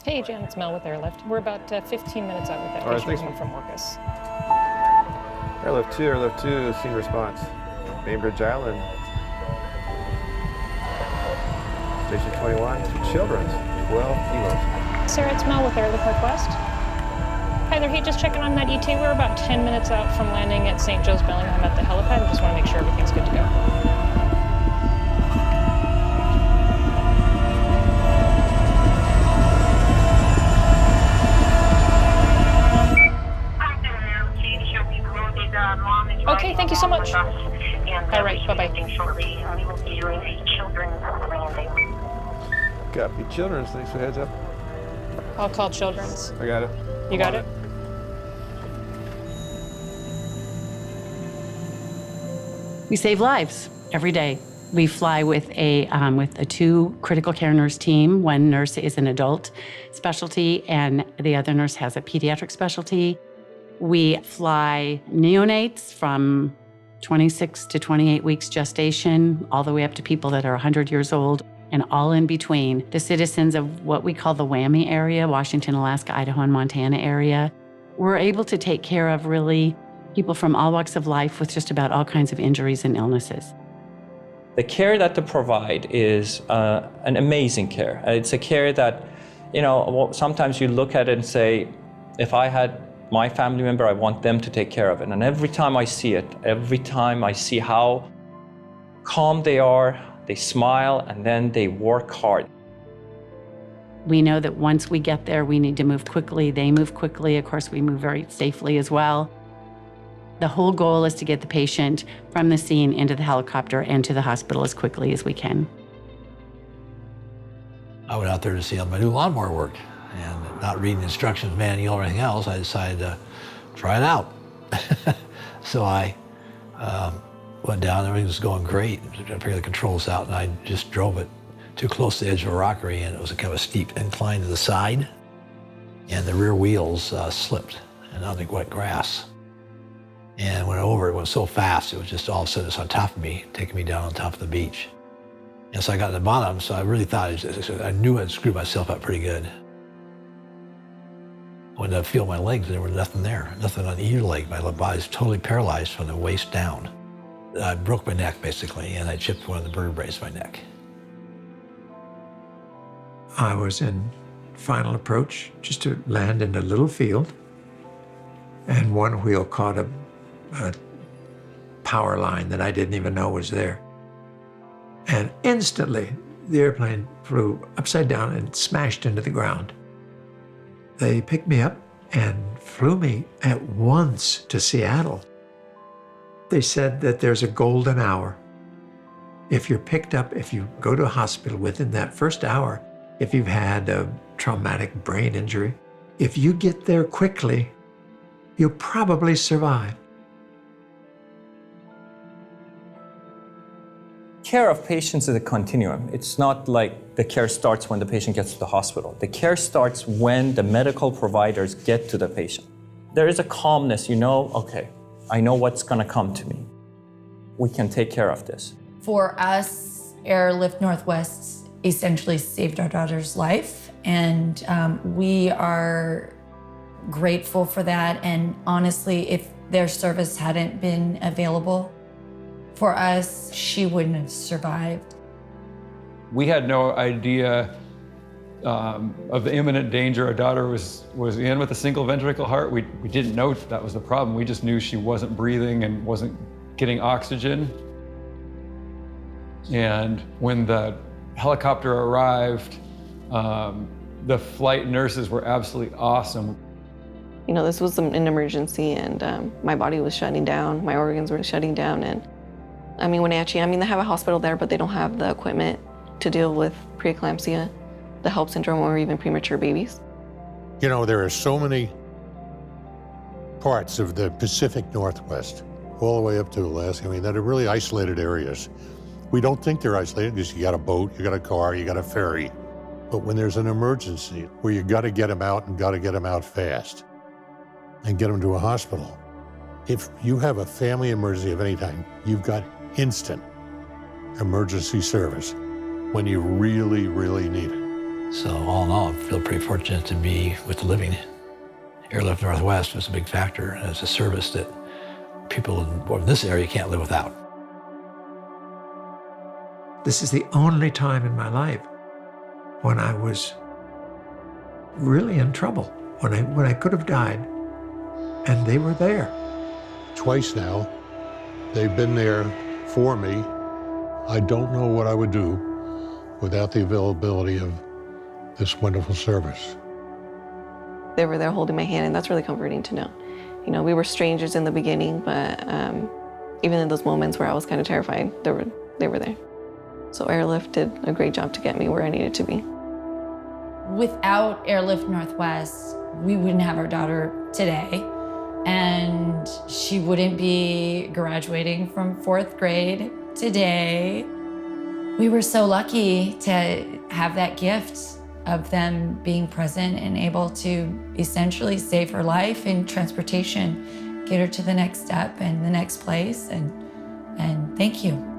Hey, Jan, it's Mel with Airlift. We're about 15 minutes out with that All right, patient thanks. from Orcas. Airlift 2, scene response. Bainbridge Island. Station 21, two children, 12 kilos. Sarah, it's Mel with Airlift Northwest. Hi there, hey, just checking on that ET. We're about 10 minutes out from landing at St. Joe's Bellingham at the helipad. Just want to make sure everything's good to go. Okay, thank you so much. All right, bye-bye. Shortly, we will be doing a children's landing. Copy, children's, thanks for the heads up. I'll call Children's. I got it. You got it? We save lives every day. We fly with a two critical care nurse team. One nurse is an adult specialty, and the other nurse has a pediatric specialty. We fly neonates from 26 to 28 weeks gestation, all the way up to people that are 100 years old, and all in between. The citizens of what we call the WWAMI area, Washington, Alaska, Idaho, and Montana area, we're able to take care of really people from all walks of life with just about all kinds of injuries and illnesses. The care that they provide is an amazing care. It's a care that, sometimes you look at it and say, if I had my family member, I want them to take care of it. And every time I see it, every time I see how calm they are, they smile, and then they work hard. We know that once we get there, we need to move quickly. They move quickly. Of course, we move very safely as well. The whole goal is to get the patient from the scene into the helicopter and to the hospital as quickly as we can. I went out there to see how my new lawnmower worked, and not reading the instructions manual or anything else, I decided to try it out. So I went down, everything was going great. I figured the controls out, and I just drove it too close to the edge of a rockery, and it was a kind of a steep incline to the side, and the rear wheels slipped, and on the wet grass. And when it went so fast, it was just all of a sudden it's on top of me, taking me down on top of the beach. And so I got to the bottom, so I really thought, I knew I'd screwed myself up pretty good. When I feel my legs, there was nothing there, nothing on either leg. My body's totally paralyzed from the waist down. I broke my neck, basically, and I chipped one of the vertebrae in my neck. I was in final approach just to land in a little field, and one wheel caught a power line that I didn't even know was there. And instantly, the airplane flew upside down and smashed into the ground. They picked me up and flew me at once to Seattle. They said that there's a golden hour. If you're picked up, if you go to a hospital within that first hour, if you've had a traumatic brain injury, if you get there quickly, you'll probably survive. Care of patients is a continuum. It's not like the care starts when the patient gets to the hospital. The care starts when the medical providers get to the patient. There is a calmness, okay, I know what's gonna come to me. We can take care of this. For us, Airlift Northwest essentially saved our daughter's life, and we are grateful for that. And honestly, if their service hadn't been available for us, she wouldn't have survived. We had no idea of the imminent danger our daughter was in with a single ventricle heart. We didn't know that was the problem. We just knew she wasn't breathing and wasn't getting oxygen. And when the helicopter arrived, the flight nurses were absolutely awesome. This was an emergency, and my body was shutting down, my organs were shutting down, and Wenatchee, they have a hospital there, but they don't have the equipment to deal with preeclampsia, the HELLP syndrome, or even premature babies. There are so many parts of the Pacific Northwest, all the way up to Alaska, that are really isolated areas. We don't think they're isolated because you got a boat, you got a car, you got a ferry. But when there's an emergency where you got to get them out and got to get them out fast and get them to a hospital, if you have a family emergency of any kind, you've got instant emergency service when you really, really need it. So all in all, I feel pretty fortunate to be with the living. Airlift Northwest was a big factor, and it's a service that people in this area can't live without. This is the only time in my life when I was really in trouble, when I could have died, and they were there. Twice now, they've been there for me. I don't know what I would do without the availability of this wonderful service. They were there holding my hand, and that's really comforting to know. You know, we were strangers in the beginning, but even in those moments where I was kind of terrified, they were there. So Airlift did a great job to get me where I needed to be. Without Airlift Northwest, we wouldn't have our daughter today, and she wouldn't be graduating from 4th grade today. We were so lucky to have that gift of them being present and able to essentially save her life in transportation, get her to the next step and the next place, and thank you.